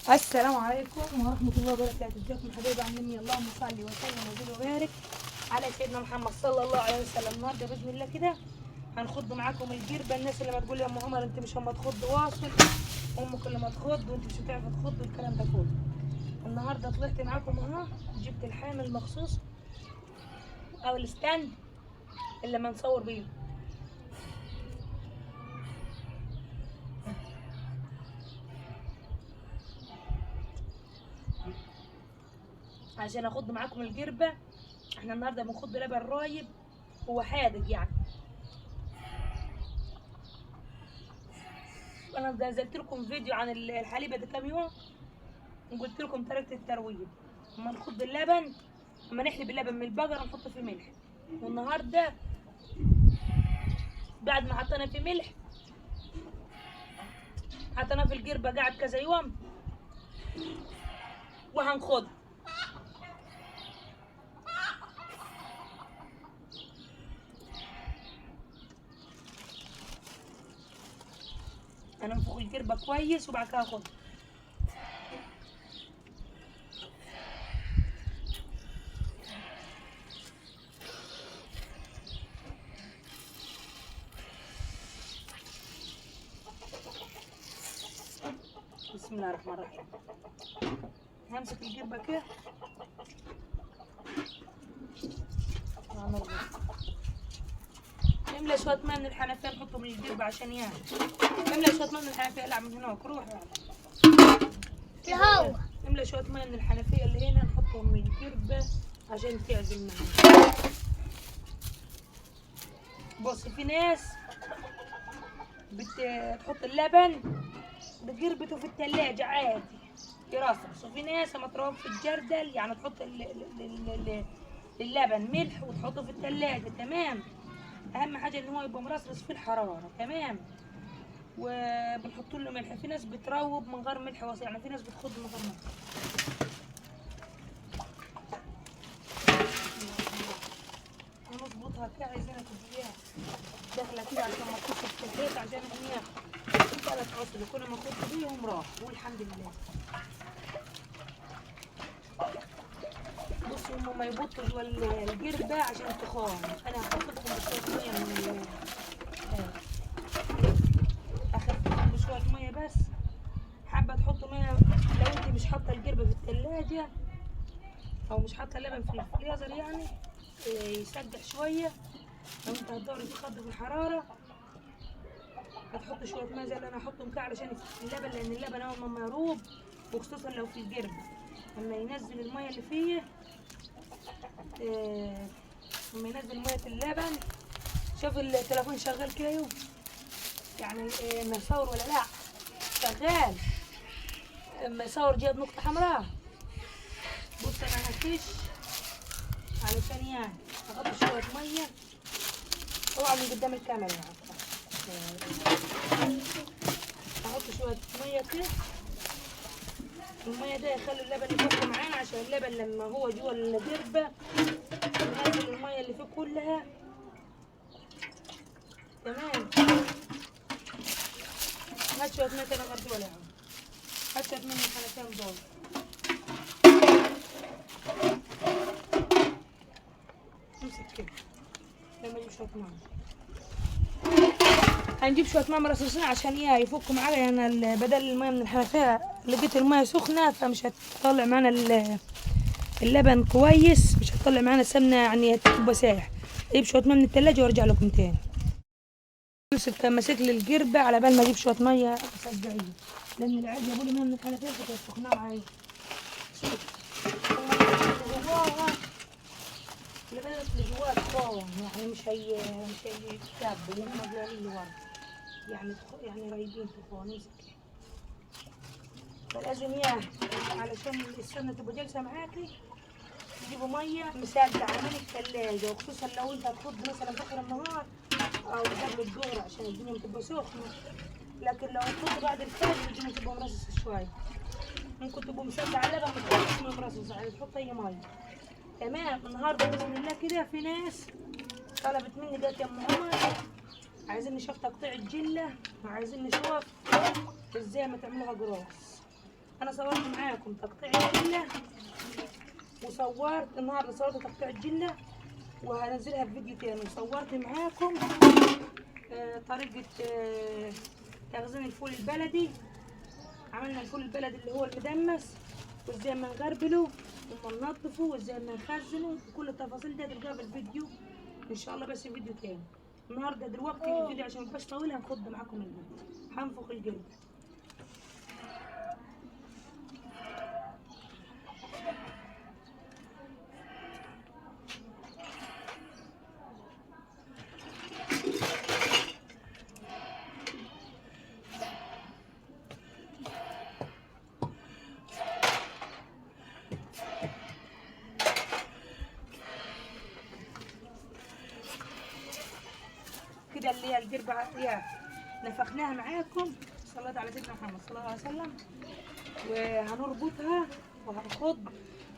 السلام عليكم ورحمة الله وبركاته. ازيكم حبايبي عاملين ايه؟ اللهم صل وسلم وزد وبارك على سيدنا محمد صلى الله عليه وسلم. النهارده باذن الله كده هنخض معاكم الجربه. الناس اللي ما تقول يا ام عمر انت مش اما تخض واصل، امك اللي ما تخض وانت مش هتعرفي تخض والكلام ده كله. النهارده طلعت معاكم اهو، جبت الحامل مخصوص او الستاند اللي ما نصور بيه عشان اخض معاكم الجربه. احنا النهارده بنخض لبن رايب، هو حادق يعني. انا نزلت لكم فيديو عن الحليبه ده كام يوم وقلت لكم طريقه الترويج. اما نخض اللبن، اما نحلب اللبن من البقره نحطه في ملح. والنهارده بعد ما حطينا في ملح حطيناه في القربه قاعد كذا يوم وهنخض. هننفخ القربه كويس وبعد كده هاخد. بسم الله الرحمن الرحيم. همسك القربه كده نملى شويه ماء من الحنفيه نحطه من القربه عشان يعني نملى شويه ماء من الحنفيه. لا من هناك روح الهوا. نملى شويه ماء من الحنفيه اللي هنا نحطهم من القربه عشان تعزل معانا. بص في ناس بتحط اللبن بقربته في التلاجة عادي يرصص، وفي ناس لما تروح في الجردل يعني تحط اللبن ملح وتحطه في التلاجة. تمام، اهم حاجه ان هو يبقى مرصص في الحراره. تمام، وبنحط له ملح. في ناس بتروب من غير ملح يعني في ناس بتخض من غير ملح. هنظبطها كده، عايزينها تديها داخله كده عشان ما تخش في الحيط عشان هي ثلاث عصر كنا ما خدت بيهم راح والحمد لله. بصوا هم ما يبطوا جوا القربة عشان تخان. انا هخففهم بشويه ميه من اخففهم بشويه ميه بس. حابه تحطوا ميه لو انت مش حاطه القربة في الثلاجه او مش حاطه لبن في الفريزر يعني يسقع شويه. لو انت هتدوري تخضي في الحراره هتحط شويه ميه زي اللي انا هحطهم كده علشان اللبن، لان اللبن اول ما يروب وخصوصا لو في القربة لما ينزل الميه اللي فيه لما ينزل ميه اللبن. شوف التليفون شغال كده يوم يعني ما يصور ولا لا شغال. اما يصور جاب نقطه حمراء. بص انا هفش علشان يعني احط شويه ميه طبعا من قدام الكاميرا يعني. احط شويه ميه كده، الميه ده يخلي اللبن يفك معانا عشان اللبن لما هو جوه القربة ينزل الميه اللي فيه كلها. تمام، هات شويه ميه انا غير ولا هم. هات شويه ميه من الحنفيه دول. امسك كده لما اجيب شويه ميه هنجيب شويه ميه مرصوصين عشان يفكوا معايا. يعني بدل الميه من الحنفيه لقيت الميه سخنه فمش هتطلع معانا اللبن كويس، مش هتطلع معانا سمنه يعني هتبقى سايح. اجيب شويه ميه من التلاجة وارجع لكم تاني. ماسك لي القربة على بال ما اجيب شويه ميه اسقعيه، لان العيال جابوا لي ميه من الحنفيه كنت سخنه معايا. اللبن اللي جواه طاوع يعني مش هيتكب لان هم جايين ورا يعني رايبين تخون. امسك فلازم علشان السمنه تبقى جالسه معاكي تجيبوا ميه مسقعه من الثلاجه، وخصوصا لو انت هتخض مثلا في اخر النهار او قبل الظهر عشان الدنيا بتبقى سخنه. لكن لو هتخض بعد الفجر الدنيا بتبقى مرصصه شويه. ممكن تبقوا مسقعه اللبن ما تحطش ميه مرصصه يعني تحط اي ميه. تمام، النهارده باذن الله كده في ناس طلبت مني قالت يا ام عمر عايزين نشوف تقطيع الجله وعايزين نشوف ازاي ما تعملوها جراس. انا صورت معاكم تقطيع الجله، وصورت النهارده صورت تقطيع الجله وهنزلها في فيديو تاني. وصورت معاكم طريقه تخزين الفول البلدي. عملنا الفول البلدي اللي هو المدمس، وازاي ما نغربله وما ننضفه وازاي ما نخزنه، وكل التفاصيل دي هتلقاها في الفيديو ان شاء الله، بس في فيديو تاني. النهارده دلوقتي الفيديو عشان ميبقاش طويل هنخض معاكم الجلد، هنفخ الجلد. كده اللي هي الجربة يا نفخناها معاكم، صليت على سيدنا محمد صلى الله عليه وسلم. وهنربطها وهنخض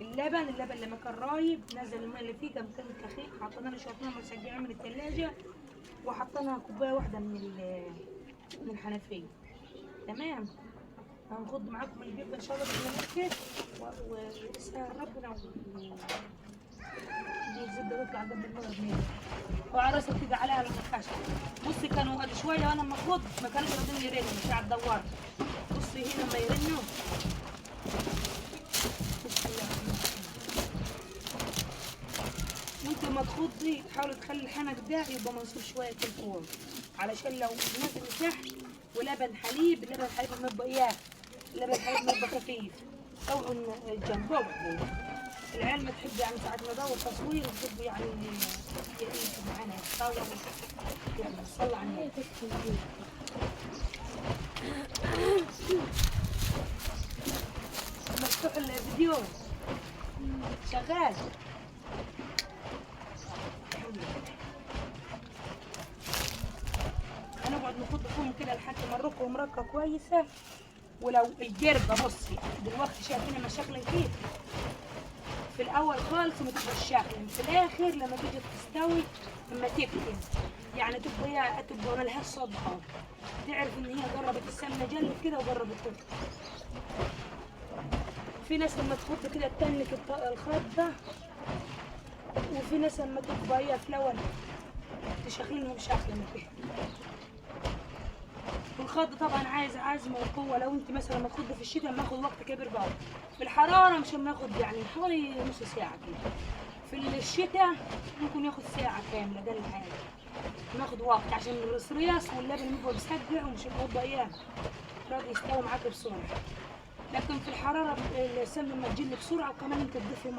اللبن لما كان رايب نزل الماء اللي فيه، كان كخيخ، حطينا له شويه ميه مسجعين من الثلاجه، وحطينا كوبايه واحده من الحنفيه. تمام. هنخض معاكم الجبنه ان شاء الله بالمناسبه ويسهل ربنا دي الزبده تطلع قبل المغرب وعراسه تيجي عليها الخشب. بصي كانوا قد شويه وانا لما اخض ما كانوش راضيين يرنوا مش على الدوار. بصي هنا لما يرنوا وانت ما تخضي تحاولي تخلي الحنك ده يبقى منصوب شويه في الفوق، علشان لو نزل تحت ولبن حليب ما يبقى اياه لبن حليب ما يبقى خفيف. اوعوا الجنب اوعوا. العيال ما تحب يعني ساعات ما ادور تصوير تحب يعني يعيشوا معانا يتصوروا يعني. صلى على النبي. مفتوح الفيديو شغال. هنقعد نخض فيهم كده لحد ما نركهم ركه كويسه. ولو الجربه بصي دلوقتي شايفين مشاكل كيف في الاول خالص ما تبقاش شاكله، في الاخر لما تيجي تستوي لما تكتم يعني تبقى ملهاش صدقه، تعرف ان هي قربت السمنه جلت كده وقربت تكتم. في ناس لما تخض كده تتنك الخضه، وفي ناس لما تبقى هي في الاول تشغلهم شكل من كده. والخض طبعا عايز عزم وقوه. لو انت مثلا لما تخض في الشتاء بناخد وقت كبير بقى، في الحراره مش بناخد يعني حوالي نص ساعه كده، في الشتاء ممكن ياخد ساعه كامله. ده الحاجه ناخد وقت عشان الرصريص واللبن يبقى مسجع ومش هيبقى اياه راضي يستوي معاك بسرعه. لكن في الحراره السمنه لما تجل بسرعه، وكمان انت تضيفي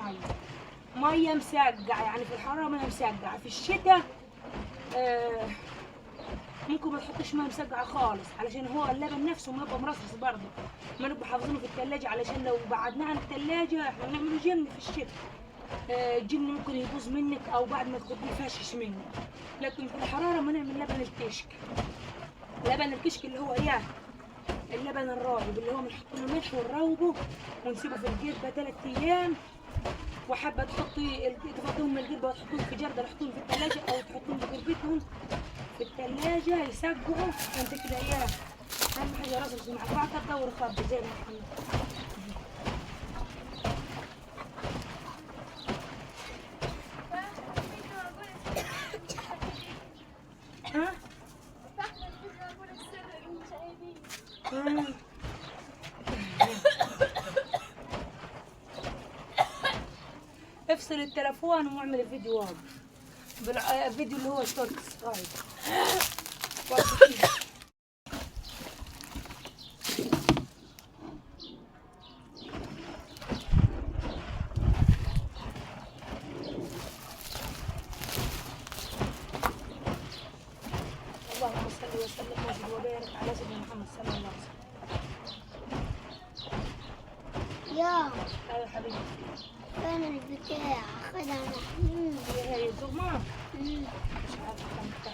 ميه مسجعه، يعني في الحراره ميه مسجعه. في الشتاء ممكن ما تحطش ميه مسقعه خالص، علشان هو اللبن نفسه ما يبقى مرصص برضه، ما نبقى حافظينه في الثلاجه، علشان لو بعدناه عن الثلاجه احنا بنعمله جبن في الشتاء، الجبن ممكن يبوظ منك او بعد ما تخديه يفشش منك. لكن في الحراره ما نعمل لبن الكشك. لبن الكشك اللي هو اياه اللبن الرايب، اللي هو بنحط له ملح ونروبه ونسيبه في الجربه 3 ايام. وحابه تفضيهم من الجربه وتحطوهم في جرده، تحطوهم في الثلاجه او تحطوهم في جربتهم في الثلاجه يسقعوا. انت كده اياه اهم حاجه راسك مع بعض تدور خط زي ما احنا. افصل التليفون واعمل الفيديو هذا الفيديو اللي هو شورتس هاي. اللهم صل وسلم وبارك على سيدنا محمد صلى الله عليه وسلم. يا ايوه حبيبي. كان البتاع اخذها محمود. هي الزغمة مش عارفة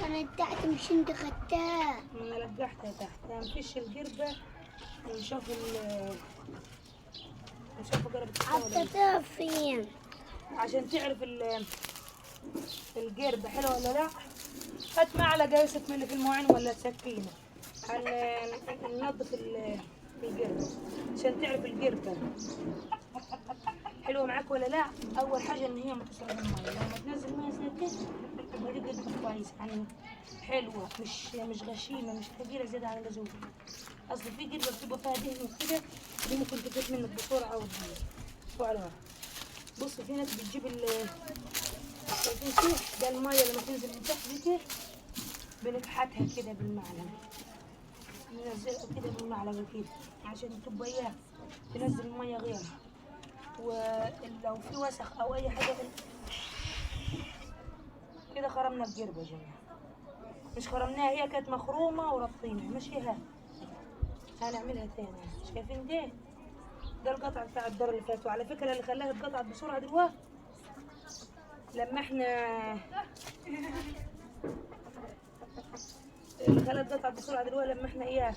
كانت تحت مش انت خدتها. انا لقحتها تحت نفش الجربة ونشوف قربت حطيتها فين عشان تعرف الجربة حلوة ولا لا. هات معلقة يوسف من اللي في المواعين ولا سكينة ننظف الجربة. عشان تعرف القربة حلوة معاك ولا لا. أول حاجة إن هي ما تشرب المية، لما تنزل المية زي كده تبقى دي قربة كويس يعني، حلوة مش غشيمة مش ثقيلة زيادة عن اللزوم. أصل في قربة بتبقى فيها دهن وكده دي ممكن تفوت منك بسرعة وتضيع. على واحد بص في ناس بتجيب شايفين كده ده المية لما تنزل من تحت دي كده بنكحتها كده بالمعلقة، ننزلها كده بالمعلقة كده عشان تبقى اياها تنزل المية غيرها. ولو في وسخ أو أي حاجة كده خرمنا القربة يا جماعة، مش خرمناها هي كانت مخرومة وربطينها ماشيها. هنعملها تاني. شايفين ده القطع بتاع الدار اللي فات. وعلى فكرة اللي خلاها اتقطعت بسرعة دلوقتي لما احنا اللي خلاها اتقطعت بسرعة دلوقتي لما احنا اياها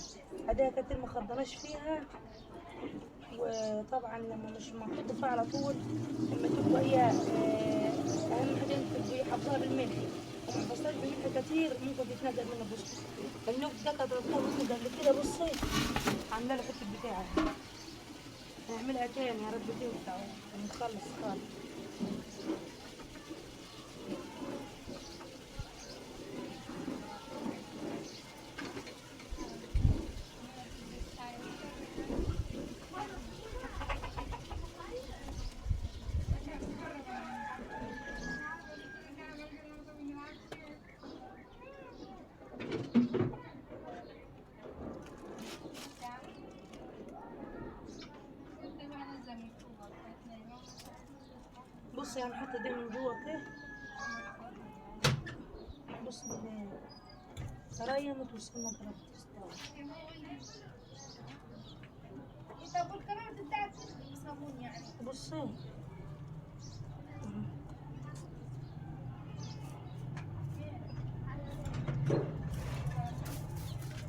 اديها كتير ما خضناش فيها. وطبعا لما مش محطوط فيها على طول لما تبقى اياها اهم حاجة انت تبقي حافظاها بالملح، وما حفظتهاش بالملح كتير ممكن تتنقل منك. بصي النقط ده كانت ربطها مني قبل كده. بصي عامله له حته بتاعها هنعملها تاني يا رب تنفع ونخلص خالص. بصي هنحط ده من جوه كده. بص تريمت والسمنه قربت تستوي. بصي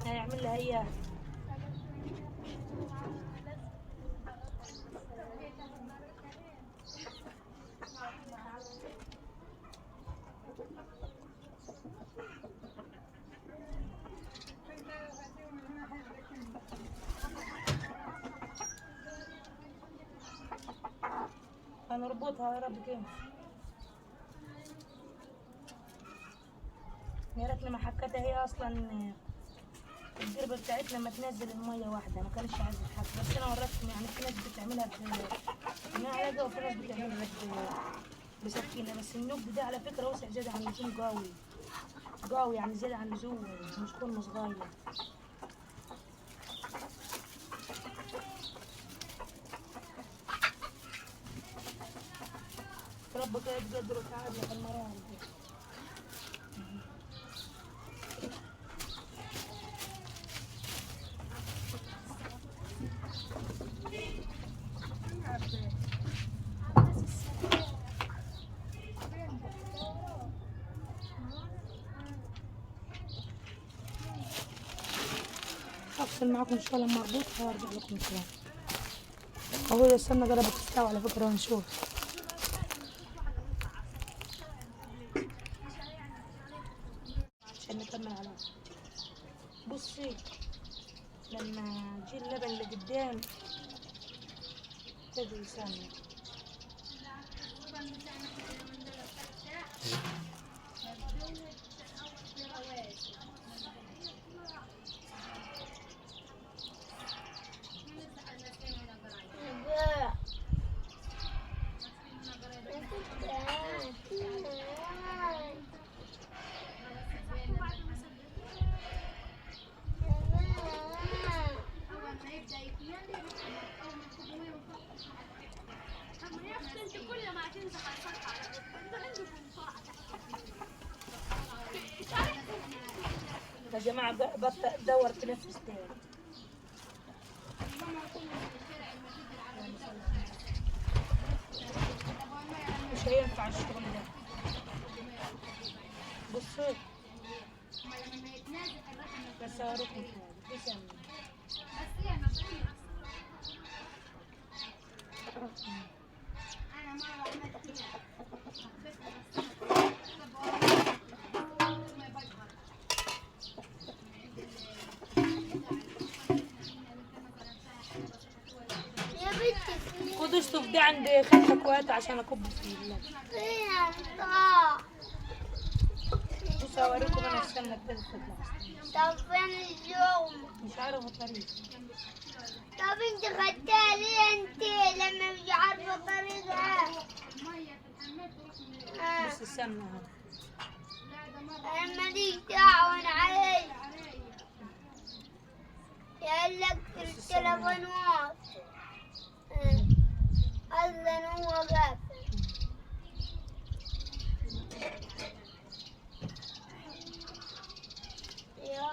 هنعمل لها اياها هنربطها يا رب تنفع. يا ريتني ما حكتها هي اصلا القربة بتاعتنا ما تنزل المية واحدة ما كانش عايزة تحك، بس انا وريتكم يعني في ناس بتعملها بمعلقة وفي ناس بتعملها بسكينة. بس النقد ده على فكرة وسع زيادة عن اللزوم قوي يعني زيادة عن اللزوم مش كله صغير. ربك يقدر وتعب لك المرام دي. هفصل معاكم ان شاء الله مربوط وارجع لكم تاني. اهو يا السمنه قربت تستوي على فكره ونشوف. عشان نكمل على بصي لما جه اللبن اللي قدام ابتدى يسمن. يا جماعة دور تنفس تاني. مش هينفع الشغل ده. بصوا بس هروحوا تسمي انا مرة عملت خد اشطف ده عند خالتك وهات عشان اكب فيه اللبن. فين طه؟ بص هوريكم انا السمنه ابتدت تطلع. طب فين اليوم؟ مش عارفه الطريقه. طب انت خدتها ليه انت لما مش عارفة طريقها؟ بص السمنه اهو. انا ماليش دعوة انا عايز يقلك في التليفونات. اصلا هو قافل. يا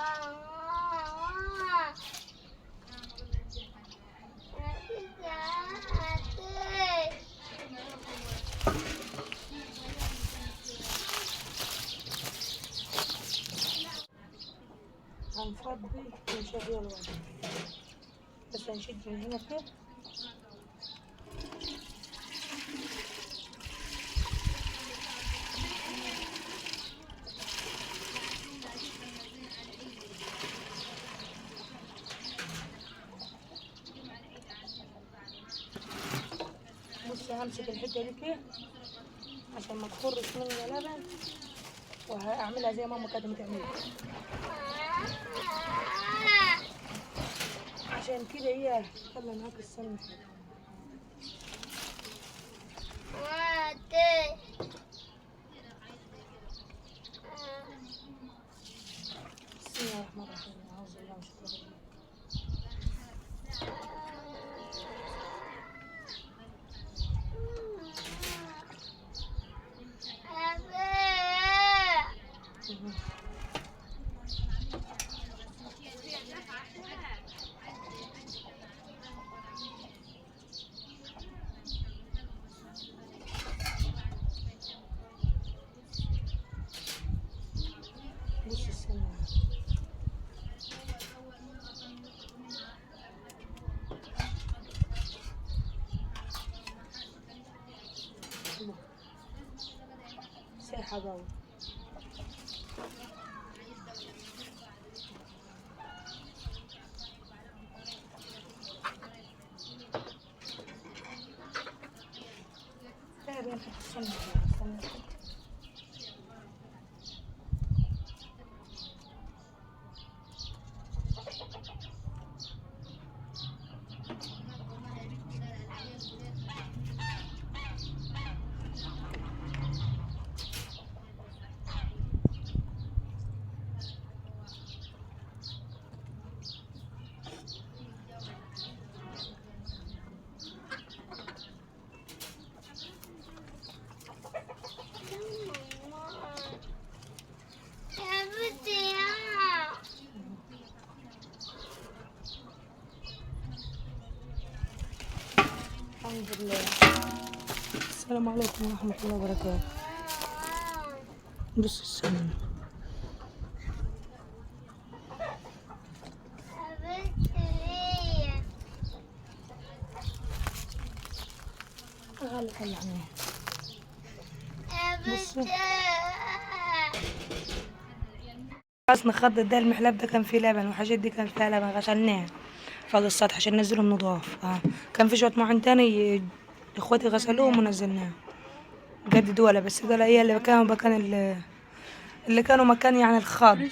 هنفضي ونشغل الوضع. بس هنشد من هنا كده. بص همسك الحته دي كده عشان ما تخرش مني لبن، وهعملها زي ماما كانت بتعملها. عشان كده هي يلا معاك السمنه. بسم الله الرحمن الرحيم. اعوذ بالله من الشيطان الرجيم. بص السمنه. سايحه جوه. بنحط السمنه. الحمد لله. السلام عليكم ورحمة الله وبركاته. بص السمنة. هلا هلا عنها. بصوا خلصنا خض ده المحلاب ده كان فيه لبن وحاجات دي كان فيها لبن غسلناها فوق السطح عشان ننزلهم نضاف. كان في شوية معين تاني اخواتي غسلوهم ونزلناهم. جددوا ولا بس دول هي اللي كانوا مكان يعني الخض.